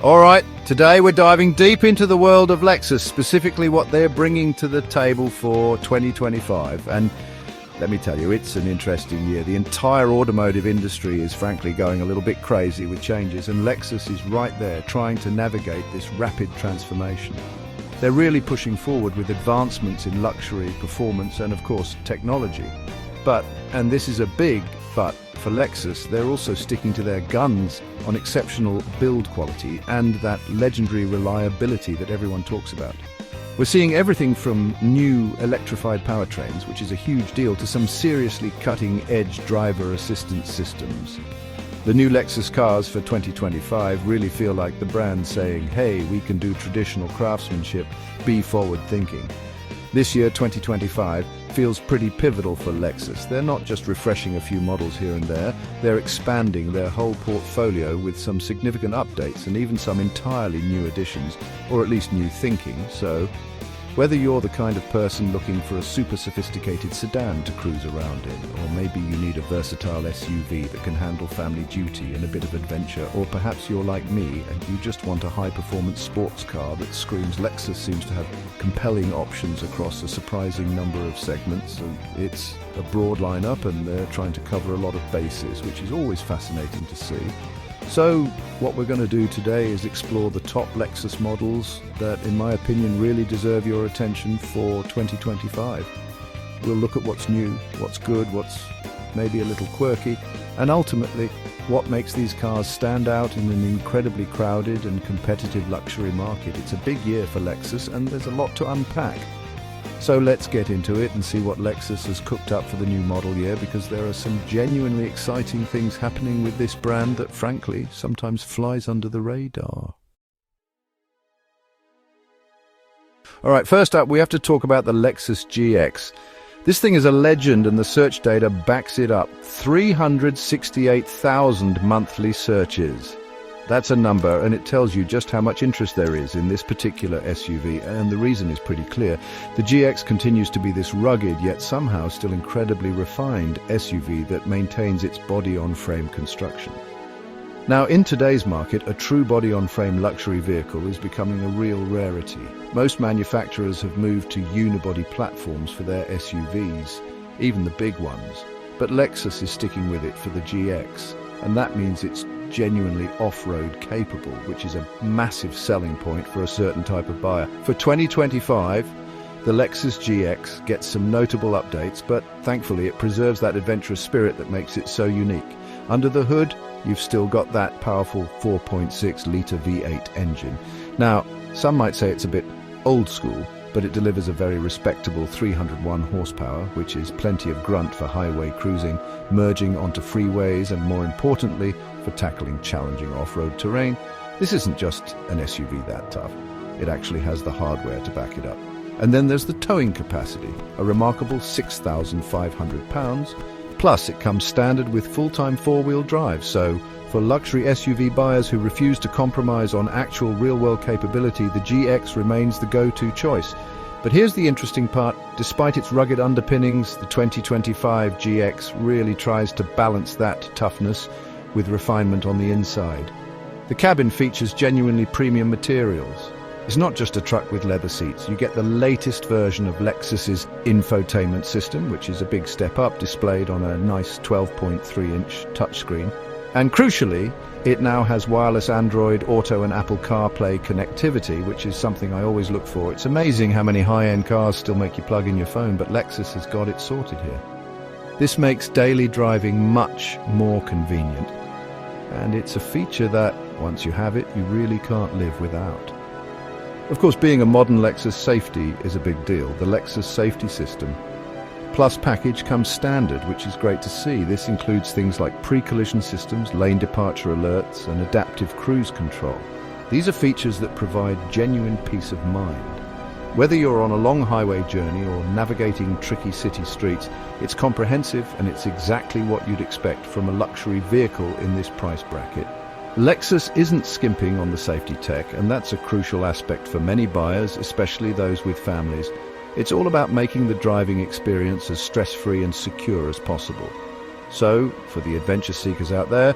All right, today we're diving deep into the world of Lexus, specifically what they're bringing to the table for 2025. And let me tell you, it's an interesting year. The entire automotive industry is frankly going a little bit crazy with changes, and Lexus is right there trying to navigate this rapid transformation. They're really pushing forward with advancements in luxury, performance, and of course, technology. But, and this is a big but, for Lexus, they're also sticking to their guns on exceptional build quality and that legendary reliability that everyone talks about. We're seeing everything from new electrified powertrains, which is a huge deal, to some seriously cutting-edge driver assistance systems. The new Lexus cars for 2025 really feel like the brand saying, hey, we can do traditional craftsmanship, be forward-thinking. This year, 2025, feels pretty pivotal for Lexus. They're not just refreshing a few models here and there, they're expanding their whole portfolio with some significant updates and even some entirely new additions, or at least new thinking. So, whether you're the kind of person looking for a super sophisticated sedan to cruise around in, or maybe you need a versatile SUV that can handle family duty and a bit of adventure, or perhaps you're like me and you just want a high-performance sports car that screams, Lexus seems to have compelling options across a surprising number of segments. And it's a broad lineup and they're trying to cover a lot of bases, which is always fascinating to see. So, what we're going to do today is explore the top Lexus models that, in my opinion, really deserve your attention for 2025. We'll look at what's new, what's good, what's maybe a little quirky, and ultimately, what makes these cars stand out in an incredibly crowded and competitive luxury market. It's a big year for Lexus, and there's a lot to unpack. So let's get into it and see what Lexus has cooked up for the new model year, because there are some genuinely exciting things happening with this brand that, frankly, sometimes flies under the radar. All right, first up, we have to talk about the Lexus GX. This thing is a legend and the search data backs it up. 368,000 monthly searches. That's a number, and it tells you just how much interest there is in this particular SUV, and the reason is pretty clear. The GX continues to be this rugged, yet somehow still incredibly refined SUV that maintains its body-on-frame construction. Now, in today's market, a true body-on-frame luxury vehicle is becoming a real rarity. Most manufacturers have moved to unibody platforms for their SUVs, even the big ones. But Lexus is sticking with it for the GX, and that means it's genuinely off-road capable, which is a massive selling point for a certain type of buyer. For 2025, the Lexus GX gets some notable updates, but thankfully it preserves that adventurous spirit that makes it so unique. Under the hood, you've still got that powerful 4.6-litre V8 engine. Now, some might say it's a bit old school, but it delivers a very respectable 301 horsepower, which is plenty of grunt for highway cruising, merging onto freeways, and more importantly, for tackling challenging off-road terrain. This isn't just an SUV that tough. It actually has the hardware to back it up. And then there's the towing capacity, a remarkable 6,500 pounds. Plus, it comes standard with full-time four-wheel drive, so for luxury SUV buyers who refuse to compromise on actual real-world capability, the GX remains the go-to choice. But here's the interesting part. Despite its rugged underpinnings, the 2025 GX really tries to balance that toughness with refinement on the inside. The cabin features genuinely premium materials. It's not just a truck with leather seats. You get the latest version of Lexus's infotainment system, which is a big step up, displayed on a nice 12.3-inch touchscreen. And crucially, it now has wireless Android Auto and Apple CarPlay connectivity, which is something I always look for. It's amazing how many high-end cars still make you plug in your phone, but Lexus has got it sorted here. This makes daily driving much more convenient, and it's a feature that, once you have it, you really can't live without. Of course, being a modern Lexus, safety is a big deal. The Lexus Safety System Plus package comes standard, which is great to see. This includes things like pre-collision systems, lane departure alerts, and adaptive cruise control. These are features that provide genuine peace of mind. Whether you're on a long highway journey or navigating tricky city streets, it's comprehensive and it's exactly what you'd expect from a luxury vehicle in this price bracket. Lexus isn't skimping on the safety tech, and that's a crucial aspect for many buyers, especially those with families. It's all about making the driving experience as stress-free and secure as possible. So, for the adventure seekers out there,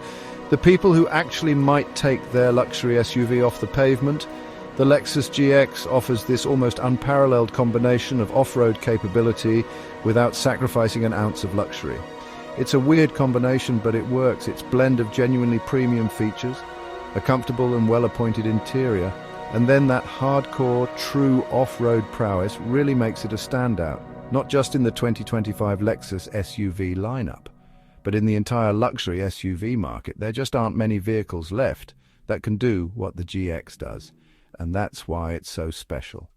The people who actually might take their luxury SUV off the pavement, the Lexus GX offers this almost unparalleled combination of off-road capability without sacrificing an ounce of luxury. It's a weird combination, but it works. Its blend of genuinely premium features, a comfortable and well-appointed interior, and then that hardcore, true off-road prowess really makes it a standout, not just in the 2025 Lexus SUV lineup, but in the entire luxury SUV market. There just aren't many vehicles left that can do what the GX does, and that's why it's so special.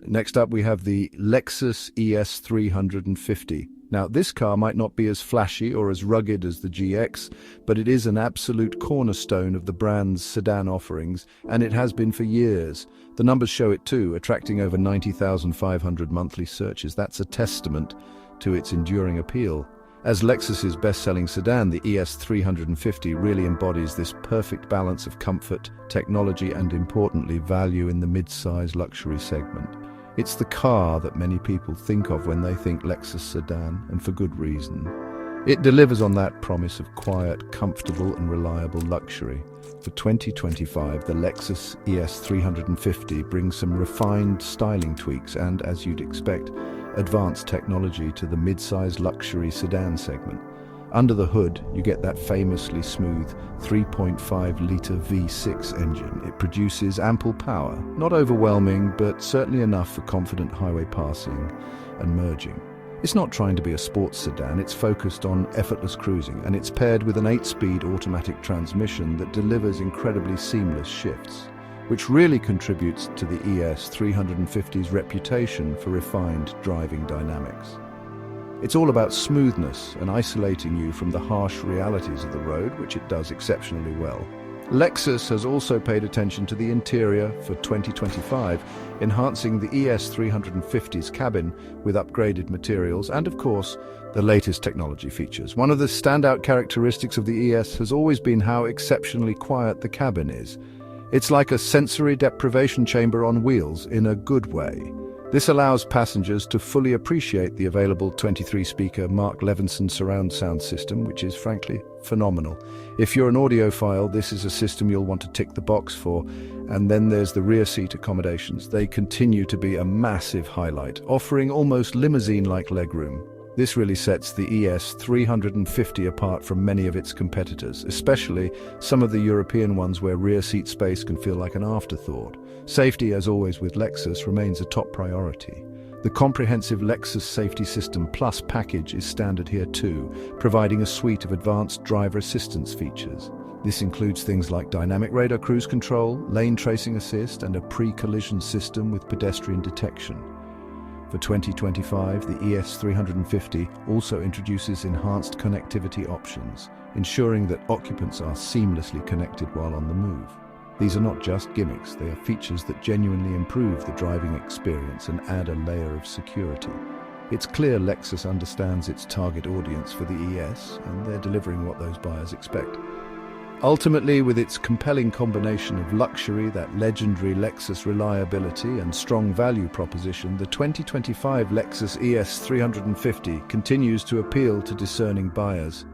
Next up, we have the Lexus ES350. Now, this car might not be as flashy or as rugged as the GX, but it is an absolute cornerstone of the brand's sedan offerings, and it has been for years. The numbers show it too, attracting over 90,500 monthly searches. That's a testament to its enduring appeal. As Lexus's best-selling sedan, the ES350 really embodies this perfect balance of comfort, technology, and importantly, value in the mid-size luxury segment. It's the car that many people think of when they think Lexus sedan, and for good reason. It delivers on that promise of quiet, comfortable, and reliable luxury. For 2025, the Lexus ES350 brings some refined styling tweaks and, as you'd expect, advanced technology to the mid-size luxury sedan segment. Under the hood, you get that famously smooth 3.5-litre V6 engine. It produces ample power, not overwhelming, but certainly enough for confident highway passing and merging. It's not trying to be a sports sedan, it's focused on effortless cruising, and it's paired with an 8-speed automatic transmission that delivers incredibly seamless shifts, which really contributes to the ES350's reputation for refined driving dynamics. It's all about smoothness and isolating you from the harsh realities of the road, which it does exceptionally well. Lexus has also paid attention to the interior for 2025, enhancing the ES350's cabin with upgraded materials and, of course, the latest technology features. One of the standout characteristics of the ES has always been how exceptionally quiet the cabin is. It's like a sensory deprivation chamber on wheels in a good way. This allows passengers to fully appreciate the available 23-speaker Mark Levinson surround sound system, which is frankly phenomenal. If you're an audiophile, this is a system you'll want to tick the box for. And then there's the rear seat accommodations. They continue to be a massive highlight, offering almost limousine-like legroom. This really sets the ES350 apart from many of its competitors, especially some of the European ones where rear seat space can feel like an afterthought. Safety, as always with Lexus, remains a top priority. The comprehensive Lexus Safety System Plus package is standard here too, providing a suite of advanced driver assistance features. This includes things like dynamic radar cruise control, lane tracing assist, and a pre-collision system with pedestrian detection. For 2025, the ES350 also introduces enhanced connectivity options, ensuring that occupants are seamlessly connected while on the move. These are not just gimmicks, they are features that genuinely improve the driving experience and add a layer of security. It's clear Lexus understands its target audience for the ES, and they're delivering what those buyers expect. Ultimately, with its compelling combination of luxury, that legendary Lexus reliability, and strong value proposition, the 2025 Lexus ES350 continues to appeal to discerning buyers.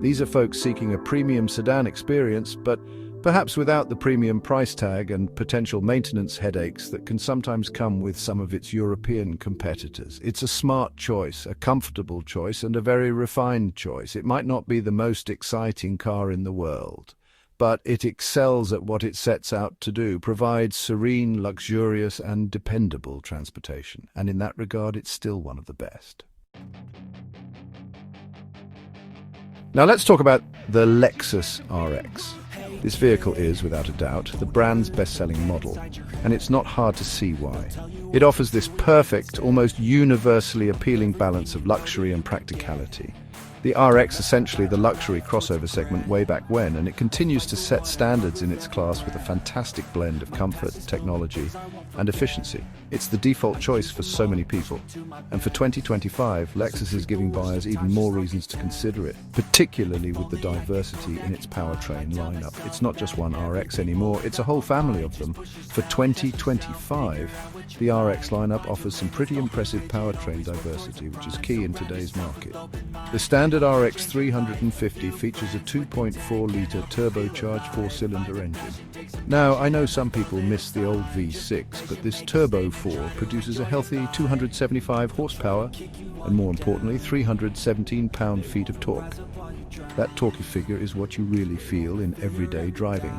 These are folks seeking a premium sedan experience, but perhaps without the premium price tag and potential maintenance headaches that can sometimes come with some of its European competitors. It's a smart choice, a comfortable choice, and a very refined choice. It might not be the most exciting car in the world, but it excels at what it sets out to do, provides serene, luxurious, and dependable transportation. And in that regard, it's still one of the best. Now let's talk about the Lexus RX. This vehicle is, without a doubt, the brand's best-selling model, and it's not hard to see why. It offers this perfect, almost universally appealing balance of luxury and practicality. The RX essentially the luxury crossover segment way back when, and it continues to set standards in its class with a fantastic blend of comfort, technology, and efficiency. It's the default choice for so many people. And for 2025, Lexus is giving buyers even more reasons to consider it, particularly with the diversity in its powertrain lineup. It's not just one RX anymore, it's a whole family of them. For 2025, the RX lineup offers some pretty impressive powertrain diversity, which is key in today's market. The standard standard RX 350 features a 2.4-litre turbocharged four-cylinder engine. Now, I know some people miss the old V6, but this Turbo 4 produces a healthy 275 horsepower and, more importantly, 317 pound-feet of torque. That torquey figure is what you really feel in everyday driving.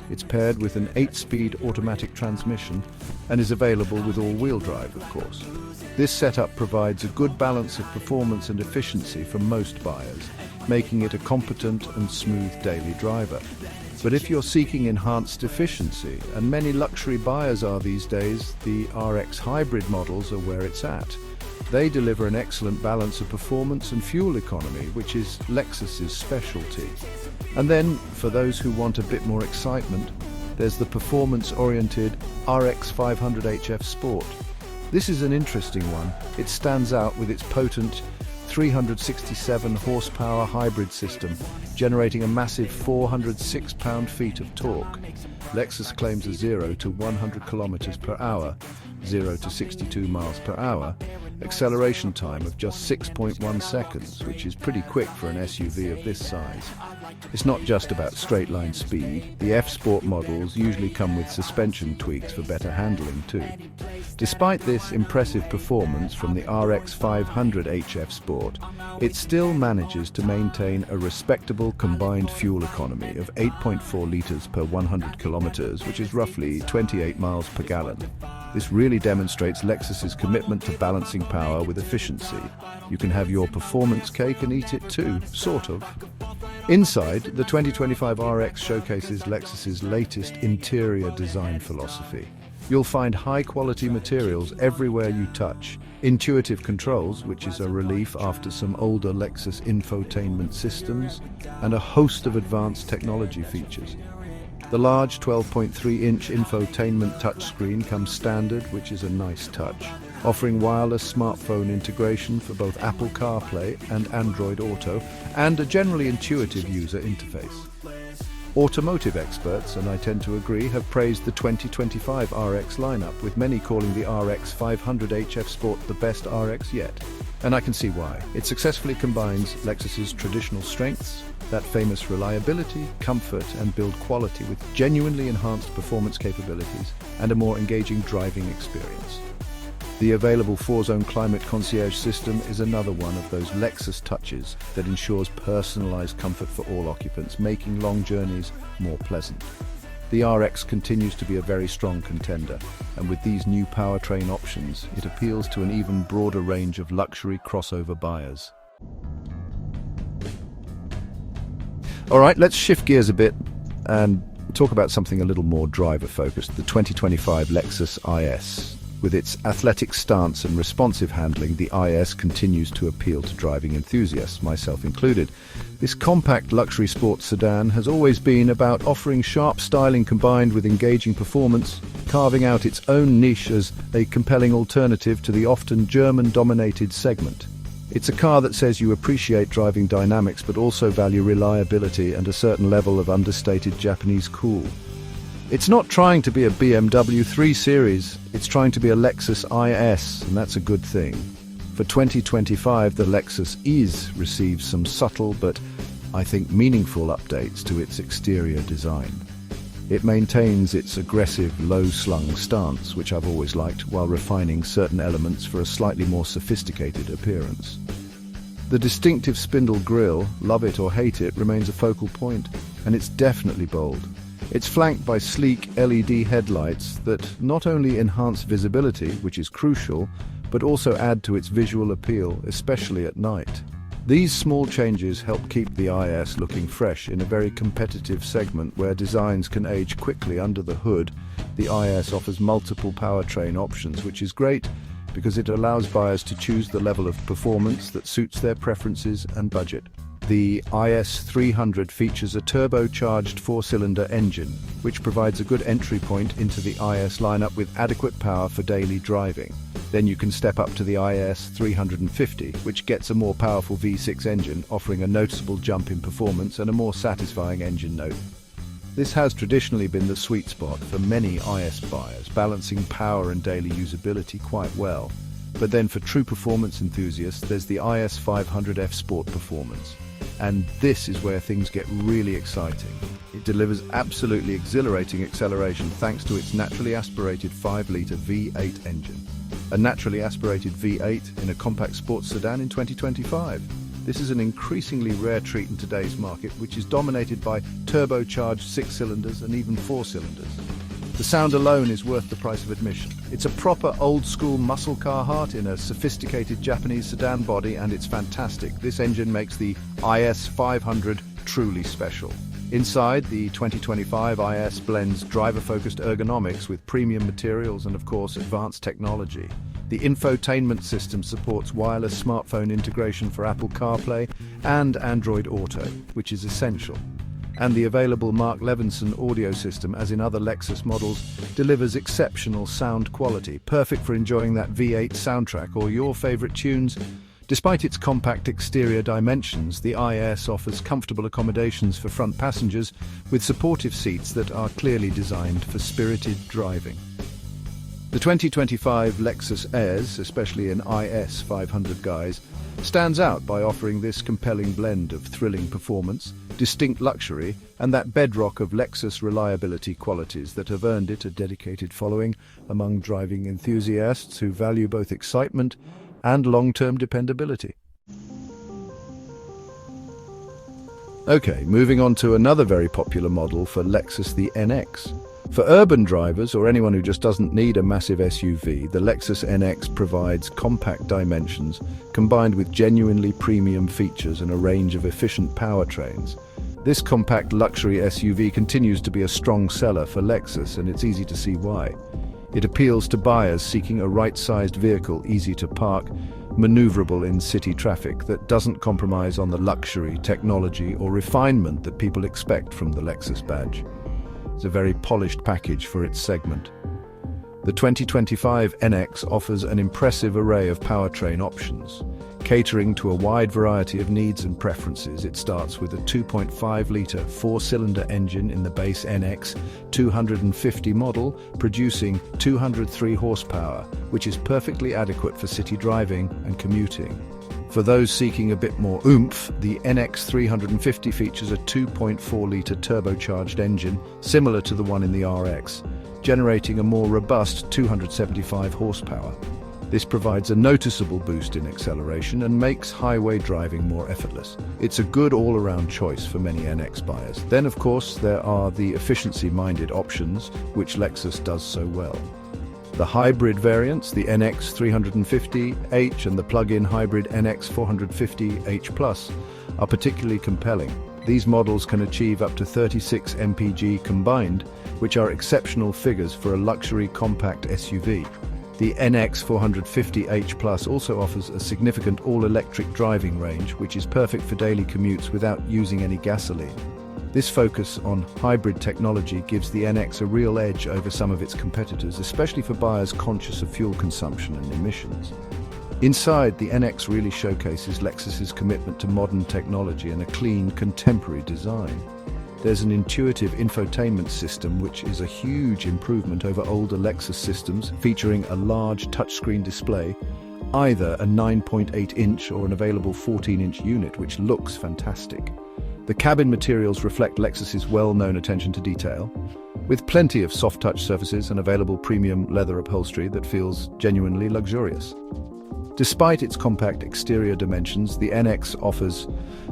It's paired with an 8-speed automatic transmission and is available with all-wheel drive, of course. This setup provides a good balance of performance and efficiency for most buyers, making it a competent and smooth daily driver. But if you're seeking enhanced efficiency, and many luxury buyers are these days, the RX hybrid models are where it's at. They deliver an excellent balance of performance and fuel economy, which is Lexus's specialty. And then, for those who want a bit more excitement, there's the performance-oriented RX 500hf Sport. This is an interesting one. It stands out with its potent 367 horsepower hybrid system, generating a massive 406 pound-feet of torque. Lexus claims a 0 to 100 kilometers per hour, 0 to 62 miles per hour, acceleration time of just 6.1 seconds, which is pretty quick for an SUV of this size. It's not just about straight-line speed. The F-Sport models usually come with suspension tweaks for better handling too. Despite this impressive performance from the RX 500hf Sport, it still manages to maintain a respectable combined fuel economy of 8.4 litres per 100 kilometres, which is roughly 28 miles per gallon. This really demonstrates Lexus's commitment to balancing power with efficiency. You can have your performance cake and eat it too, sort of. Inside, the 2025 RX showcases Lexus's latest interior design philosophy. You'll find high-quality materials everywhere you touch, intuitive controls, which is a relief after some older Lexus infotainment systems, and a host of advanced technology features. The large 12.3-inch infotainment touchscreen comes standard, which is a nice touch, offering wireless smartphone integration for both Apple CarPlay and Android Auto, and a generally intuitive user interface. Automotive experts, and I tend to agree, have praised the 2025 RX lineup, with many calling the RX 500hf Sport the best RX yet. And I can see why. It successfully combines Lexus's traditional strengths, that famous reliability, comfort and build quality, with genuinely enhanced performance capabilities and a more engaging driving experience. The available 4-zone climate concierge system is another one of those Lexus touches that ensures personalized comfort for all occupants, making long journeys more pleasant. The RX continues to be a very strong contender, and with these new powertrain options, it appeals to an even broader range of luxury crossover buyers. All right, let's shift gears a bit and talk about something a little more driver-focused, the 2025 Lexus IS. With its athletic stance and responsive handling, the IS continues to appeal to driving enthusiasts, myself included. This compact luxury sports sedan has always been about offering sharp styling combined with engaging performance, carving out its own niche as a compelling alternative to the often German-dominated segment. It's a car that says you appreciate driving dynamics but also value reliability and a certain level of understated Japanese cool. It's not trying to be a BMW 3 Series, it's trying to be a Lexus IS, and that's a good thing. For 2025, the Lexus IS receives some subtle but, I think, meaningful updates to its exterior design. It maintains its aggressive, low-slung stance, which I've always liked, while refining certain elements for a slightly more sophisticated appearance. The distinctive spindle grille, love it or hate it, remains a focal point, and it's definitely bold. It's flanked by sleek LED headlights that not only enhance visibility, which is crucial, but also add to its visual appeal, especially at night. These small changes help keep the IS looking fresh in a very competitive segment where designs can age quickly under the hood. The IS offers multiple powertrain options, which is great because it allows buyers to choose the level of performance that suits their preferences and budget. The IS 300 features a turbocharged 4-cylinder engine, which provides a good entry point into the IS lineup with adequate power for daily driving. Then you can step up to the IS 350, which gets a more powerful V6 engine, offering a noticeable jump in performance and a more satisfying engine note. This has traditionally been the sweet spot for many IS buyers, balancing power and daily usability quite well. But then for true performance enthusiasts, there's the IS 500F Sport Performance. And this is where things get really exciting. It delivers absolutely exhilarating acceleration thanks to its naturally aspirated 5-litre V8 engine. A naturally aspirated V8 in a compact sports sedan in 2025. This is an increasingly rare treat in today's market, which is dominated by turbocharged 6-cylinders and even 4-cylinders. The sound alone is worth the price of admission. It's a proper old-school muscle car heart in a sophisticated Japanese sedan body, and it's fantastic. This engine makes the IS 500 truly special. Inside, the 2025 IS blends driver-focused ergonomics with premium materials and, of course, advanced technology. The infotainment system supports wireless smartphone integration for Apple CarPlay and Android Auto, which is essential. And the available Mark Levinson audio system, as in other Lexus models, delivers exceptional sound quality, perfect for enjoying that V8 soundtrack or your favorite tunes. Despite its compact exterior dimensions, the IS offers comfortable accommodations for front passengers with supportive seats that are clearly designed for spirited driving. The 2025 Lexus ES, especially in IS 500 guise, stands out by offering this compelling blend of thrilling performance, distinct luxury, and that bedrock of Lexus reliability qualities that have earned it a dedicated following among driving enthusiasts who value both excitement and long-term dependability. Okay, moving on to another very popular model for Lexus, the NX. For urban drivers or anyone who just doesn't need a massive SUV, the Lexus NX provides compact dimensions combined with genuinely premium features and a range of efficient powertrains. This compact luxury SUV continues to be a strong seller for Lexus, and it's easy to see why. It appeals to buyers seeking a right-sized vehicle, easy to park, maneuverable in city traffic, that doesn't compromise on the luxury, technology, or refinement that people expect from the Lexus badge. It's a very polished package for its segment. The 2025 NX offers an impressive array of powertrain options. Catering to a wide variety of needs and preferences, it starts with a 2.5-litre 4-cylinder engine in the base NX 250 model, producing 203 horsepower, which is perfectly adequate for city driving and commuting. For those seeking a bit more oomph, the NX 350 features a 2.4-litre turbocharged engine, similar to the one in the RX, generating a more robust 275 horsepower. This provides a noticeable boost in acceleration and makes highway driving more effortless. It's a good all-around choice for many NX buyers. Then, of course, there are the efficiency-minded options, which Lexus does so well. The hybrid variants, the NX 350H and the plug-in hybrid NX 450H+, are particularly compelling. These models can achieve up to 36 mpg combined, which are exceptional figures for a luxury compact SUV. The NX 450H+ also offers a significant all-electric driving range, which is perfect for daily commutes without using any gasoline. This focus on hybrid technology gives the NX a real edge over some of its competitors, especially for buyers conscious of fuel consumption and emissions. Inside, the NX really showcases Lexus's commitment to modern technology and a clean, contemporary design. There's an intuitive infotainment system, which is a huge improvement over older Lexus systems, featuring a large touchscreen display, either a 9.8-inch or an available 14-inch unit, which looks fantastic. The cabin materials reflect Lexus's well-known attention to detail, with plenty of soft-touch surfaces and available premium leather upholstery that feels genuinely luxurious. Despite its compact exterior dimensions, the NX offers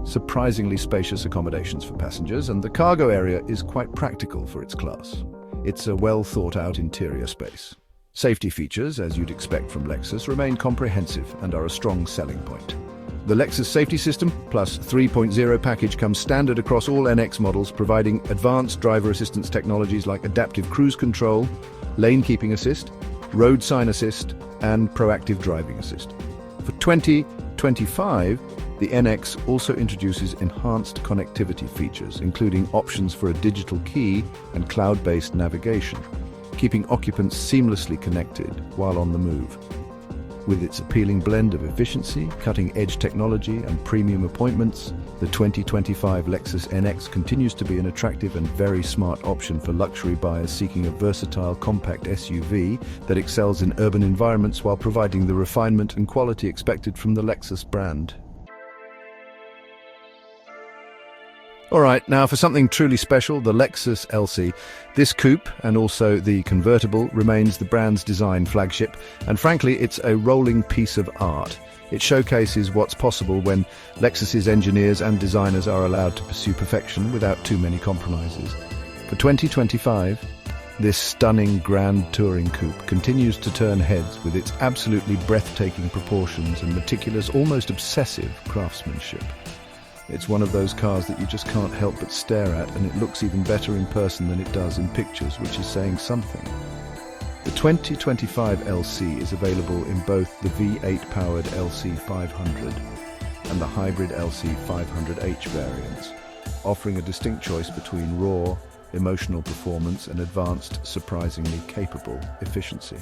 surprisingly spacious accommodations for passengers, and the cargo area is quite practical for its class. It's a well-thought-out interior space. Safety features, as you'd expect from Lexus, remain comprehensive and are a strong selling point. The Lexus Safety System Plus 3.0 package comes standard across all NX models, providing advanced driver assistance technologies like adaptive cruise control, lane keeping assist, road sign assist, and proactive driving assist. For 2025, the NX also introduces enhanced connectivity features, including options for a digital key and cloud-based navigation, keeping occupants seamlessly connected while on the move. With its appealing blend of efficiency, cutting-edge technology, and premium appointments, the 2025 Lexus NX continues to be an attractive and very smart option for luxury buyers seeking a versatile compact SUV that excels in urban environments while providing the refinement and quality expected from the Lexus brand. Alright, now for something truly special, the Lexus LC. This coupe, and also the convertible, remains the brand's design flagship, and frankly, it's a rolling piece of art. It showcases what's possible when Lexus's engineers and designers are allowed to pursue perfection without too many compromises. For 2025, this stunning grand touring coupe continues to turn heads with its absolutely breathtaking proportions and meticulous, almost obsessive craftsmanship. It's one of those cars that you just can't help but stare at, and it looks even better in person than it does in pictures, which is saying something. The 2025 LC is available in both the V8-powered LC500 and the hybrid LC500H variants, offering a distinct choice between raw, emotional performance and advanced, surprisingly capable efficiency.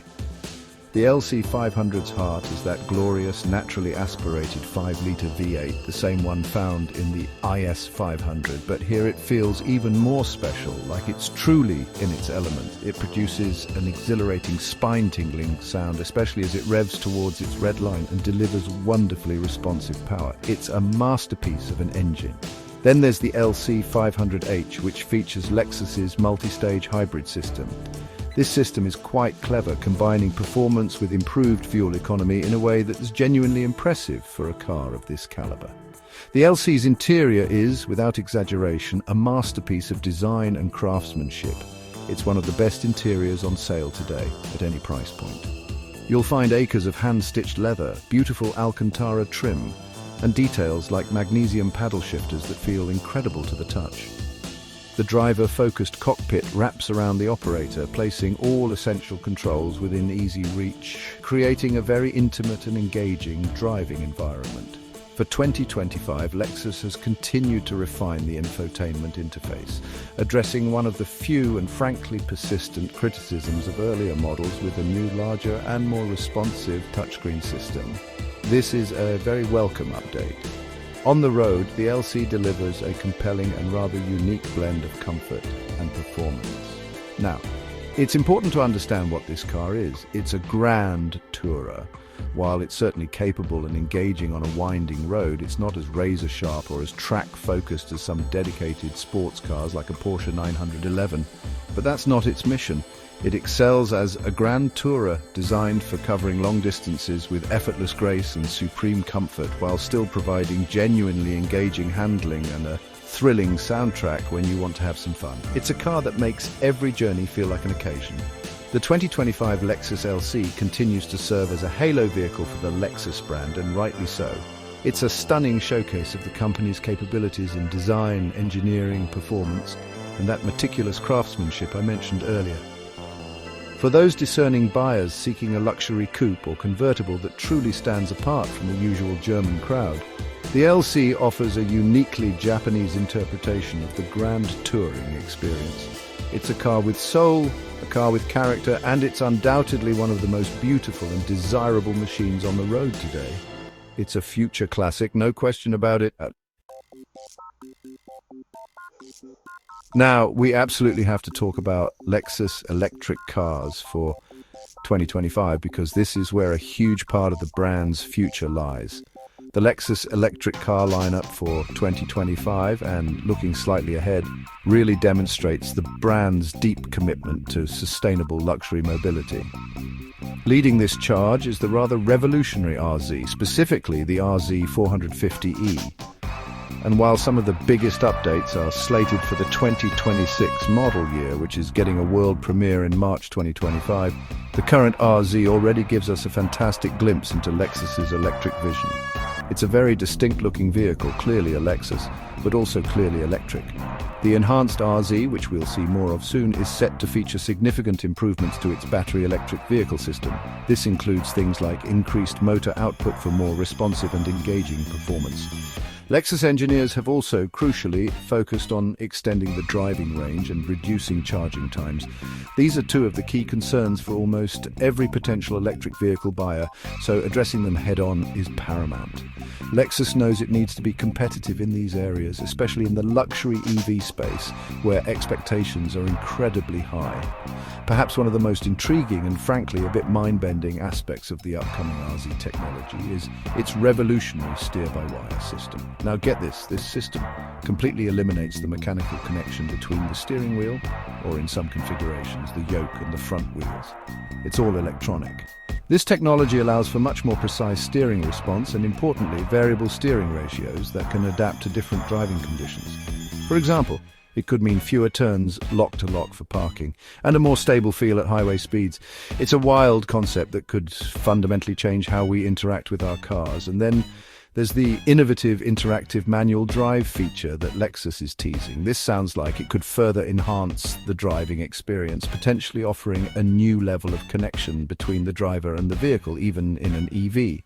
The LC500's heart is that glorious, naturally aspirated 5-litre V8, the same one found in the IS500, but here it feels even more special, like it's truly in its element. It produces an exhilarating, spine-tingling sound, especially as it revs towards its red line and delivers wonderfully responsive power. It's a masterpiece of an engine. Then there's the LC500H, which features Lexus's multi-stage hybrid system. This system is quite clever, combining performance with improved fuel economy in a way that is genuinely impressive for a car of this caliber. The LC's interior is, without exaggeration, a masterpiece of design and craftsmanship. It's one of the best interiors on sale today, at any price point. You'll find acres of hand-stitched leather, beautiful Alcantara trim, and details like magnesium paddle shifters that feel incredible to the touch. The driver-focused cockpit wraps around the operator, placing all essential controls within easy reach, creating a very intimate and engaging driving environment. For 2025, Lexus has continued to refine the infotainment interface, addressing one of the few and frankly persistent criticisms of earlier models with a new, larger and more responsive touchscreen system. This is a very welcome update. On the road, the LC delivers a compelling and rather unique blend of comfort and performance. Now, it's important to understand what this car is. It's a grand tourer. While it's certainly capable and engaging on a winding road, it's not as razor-sharp or as track-focused as some dedicated sports cars like a Porsche 911. But that's not its mission. It excels as a grand tourer designed for covering long distances with effortless grace and supreme comfort, while still providing genuinely engaging handling and a thrilling soundtrack when you want to have some fun. It's a car that makes every journey feel like an occasion. The 2025 Lexus LC continues to serve as a halo vehicle for the Lexus brand, and rightly so. It's a stunning showcase of the company's capabilities in design, engineering, performance, and that meticulous craftsmanship I mentioned earlier. For those discerning buyers seeking a luxury coupe or convertible that truly stands apart from the usual German crowd, the LC offers a uniquely Japanese interpretation of the grand touring experience. It's a car with soul, a car with character, and it's undoubtedly one of the most beautiful and desirable machines on the road today. It's a future classic, no question about it. Now, we absolutely have to talk about Lexus electric cars for 2025, because this is where a huge part of the brand's future lies. The Lexus electric car lineup for 2025, and looking slightly ahead, really demonstrates the brand's deep commitment to sustainable luxury mobility. Leading this charge is the rather revolutionary RZ, specifically the RZ 450e. And while some of the biggest updates are slated for the 2026 model year, which is getting a world premiere in March 2025, the current RZ already gives us a fantastic glimpse into Lexus's electric vision. It's a very distinct-looking vehicle, clearly a Lexus, but also clearly electric. The enhanced RZ, which we'll see more of soon, is set to feature significant improvements to its battery electric vehicle system. This includes things like increased motor output for more responsive and engaging performance. Lexus engineers have also, crucially, focused on extending the driving range and reducing charging times. These are two of the key concerns for almost every potential electric vehicle buyer, so addressing them head-on is paramount. Lexus knows it needs to be competitive in these areas, especially in the luxury EV space, where expectations are incredibly high. Perhaps one of the most intriguing and frankly a bit mind-bending aspects of the upcoming RZ technology is its revolutionary steer-by-wire system. Now get this system completely eliminates the mechanical connection between the steering wheel, or in some configurations, the yoke and the front wheels. It's all electronic. This technology allows for much more precise steering response and, importantly, variable steering ratios that can adapt to different driving conditions. For example, it could mean fewer turns lock-to-lock for parking and a more stable feel at highway speeds. It's a wild concept that could fundamentally change how we interact with our cars. And then there's the innovative interactive manual drive feature that Lexus is teasing. This sounds like it could further enhance the driving experience, potentially offering a new level of connection between the driver and the vehicle, even in an EV.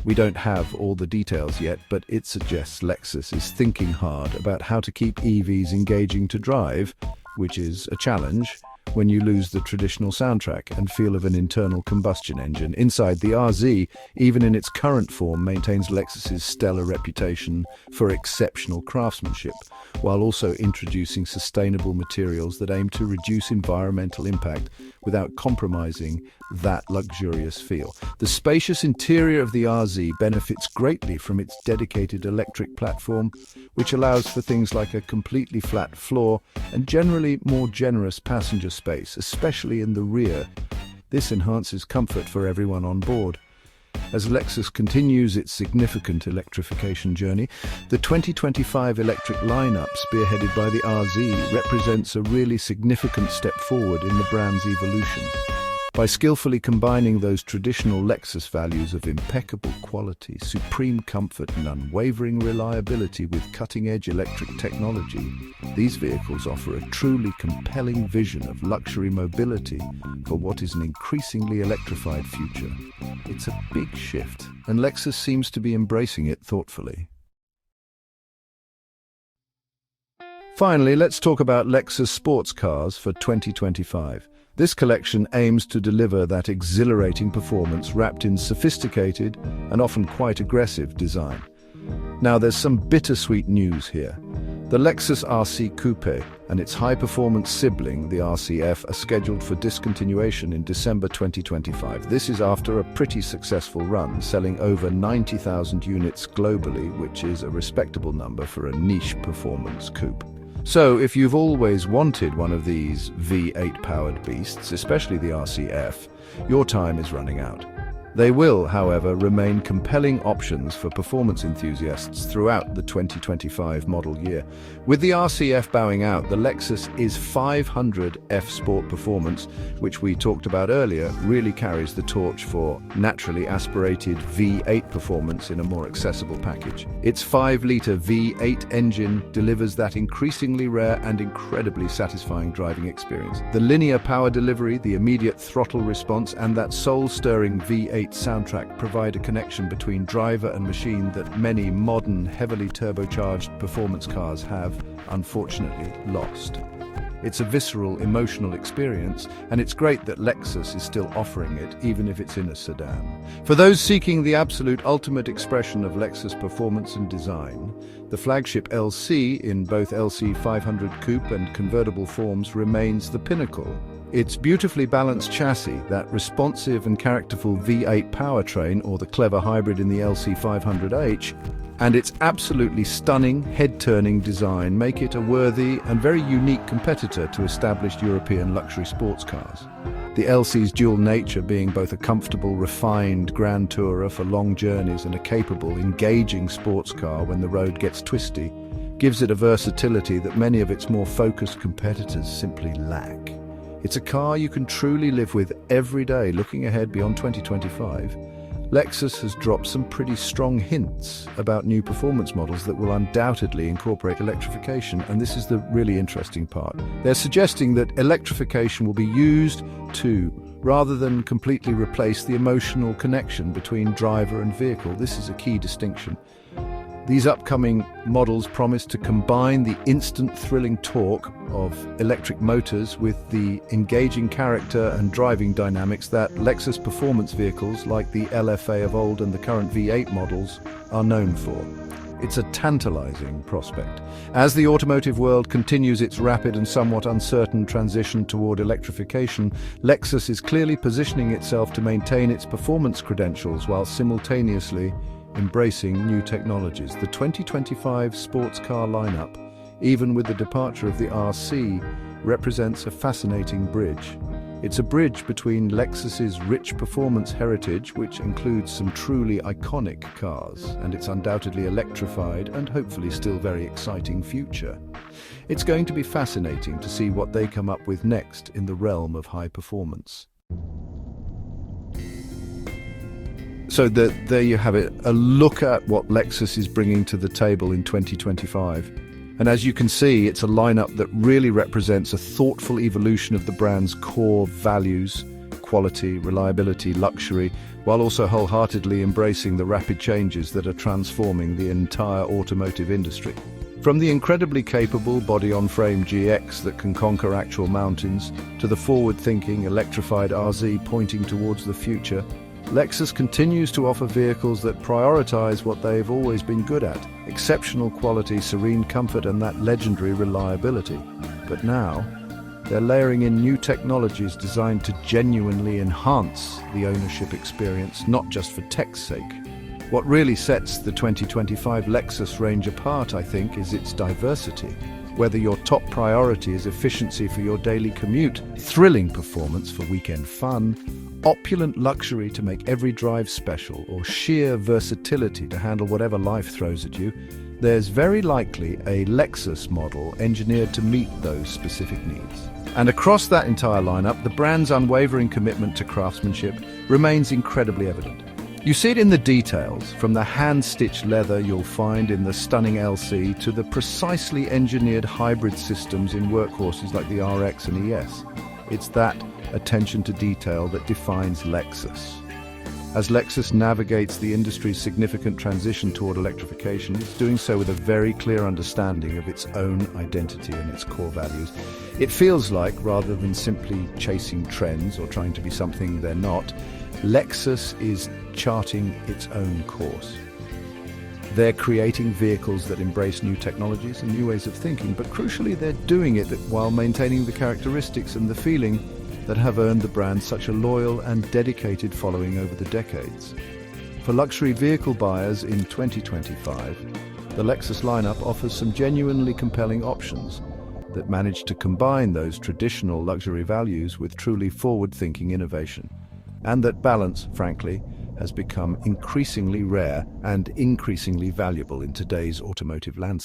We don't have all the details yet, but it suggests Lexus is thinking hard about how to keep EVs engaging to drive, which is a challenge when you lose the traditional soundtrack and feel of an internal combustion engine. Inside, the RZ, even in its current form, maintains Lexus's stellar reputation for exceptional craftsmanship, while also introducing sustainable materials that aim to reduce environmental impact without compromising that luxurious feel. The spacious interior of the RZ benefits greatly from its dedicated electric platform, which allows for things like a completely flat floor and generally more generous passenger space, especially in the rear. This enhances comfort for everyone on board. As Lexus continues its significant electrification journey, the 2025 electric lineup, spearheaded by the RZ, represents a really significant step forward in the brand's evolution. By skillfully combining those traditional Lexus values of impeccable quality, supreme comfort and unwavering reliability with cutting-edge electric technology, these vehicles offer a truly compelling vision of luxury mobility for what is an increasingly electrified future. It's a big shift, and Lexus seems to be embracing it thoughtfully. Finally, let's talk about Lexus sports cars for 2025. This collection aims to deliver that exhilarating performance wrapped in sophisticated and often quite aggressive design. Now, there's some bittersweet news here. The Lexus RC Coupe and its high-performance sibling, the RCF, are scheduled for discontinuation in December 2025. This is after a pretty successful run, selling over 90,000 units globally, which is a respectable number for a niche performance coupe. So, if you've always wanted one of these V8-powered beasts, especially the RCF, your time is running out. They will, however, remain compelling options for performance enthusiasts throughout the 2025 model year. With the RCF bowing out, the Lexus IS 500 F Sport Performance, which we talked about earlier, really carries the torch for naturally aspirated V8 performance in a more accessible package. Its 5-litre V8 engine delivers that increasingly rare and incredibly satisfying driving experience. The linear power delivery, the immediate throttle response, and that soul-stirring V8 soundtrack provide a connection between driver and machine that many modern, heavily turbocharged performance cars have, unfortunately, lost. It's a visceral, emotional experience, and it's great that Lexus is still offering it, even if it's in a sedan. For those seeking the absolute ultimate expression of Lexus performance and design, the flagship LC, in both LC 500 Coupe and convertible forms, remains the pinnacle. Its beautifully balanced chassis, that responsive and characterful V8 powertrain, or the clever hybrid in the LC500H, and its absolutely stunning, head-turning design make it a worthy and very unique competitor to established European luxury sports cars. The LC's dual nature, being both a comfortable, refined grand tourer for long journeys and a capable, engaging sports car when the road gets twisty, gives it a versatility that many of its more focused competitors simply lack. It's a car you can truly live with every day. Looking ahead beyond 2025, Lexus has dropped some pretty strong hints about new performance models that will undoubtedly incorporate electrification, and this is the really interesting part. They're suggesting that electrification will be used to, rather than completely replace, the emotional connection between driver and vehicle. This is a key distinction. These upcoming models promise to combine the instant thrilling torque of electric motors with the engaging character and driving dynamics that Lexus performance vehicles like the LFA of old and the current V8 models are known for. It's a tantalizing prospect. As the automotive world continues its rapid and somewhat uncertain transition toward electrification, Lexus is clearly positioning itself to maintain its performance credentials while simultaneously embracing new technologies. The 2025 sports car lineup, even with the departure of the RC, represents a fascinating bridge. It's a bridge between Lexus's rich performance heritage, which includes some truly iconic cars, and its undoubtedly electrified and hopefully still very exciting future. It's going to be fascinating to see what they come up with next in the realm of high performance. So there you have it, a look at what Lexus is bringing to the table in 2025. And as you can see, it's a lineup that really represents a thoughtful evolution of the brand's core values, quality, reliability, luxury, while also wholeheartedly embracing the rapid changes that are transforming the entire automotive industry. From the incredibly capable body-on-frame GX that can conquer actual mountains, to the forward-thinking electrified RZ pointing towards the future, Lexus continues to offer vehicles that prioritize what they've always been good at: exceptional quality, serene comfort, and that legendary reliability. But now, they're layering in new technologies designed to genuinely enhance the ownership experience, not just for tech's sake. What really sets the 2025 Lexus range apart, I think, is its diversity. Whether your top priority is efficiency for your daily commute, thrilling performance for weekend fun, opulent luxury to make every drive special, or sheer versatility to handle whatever life throws at you, there's very likely a Lexus model engineered to meet those specific needs. And across that entire lineup, the brand's unwavering commitment to craftsmanship remains incredibly evident. You see it in the details, from the hand-stitched leather you'll find in the stunning LC to the precisely engineered hybrid systems in workhorses like the RX and ES. It's that attention to detail that defines Lexus. As Lexus navigates the industry's significant transition toward electrification, it's doing so with a very clear understanding of its own identity and its core values. It feels like, rather than simply chasing trends or trying to be something they're not, Lexus is charting its own course. They're creating vehicles that embrace new technologies and new ways of thinking, but crucially, they're doing it while maintaining the characteristics and the feeling that have earned the brand such a loyal and dedicated following over the decades. For luxury vehicle buyers in 2025, the Lexus lineup offers some genuinely compelling options that manage to combine those traditional luxury values with truly forward-thinking innovation. And that balance, frankly, has become increasingly rare and increasingly valuable in today's automotive landscape.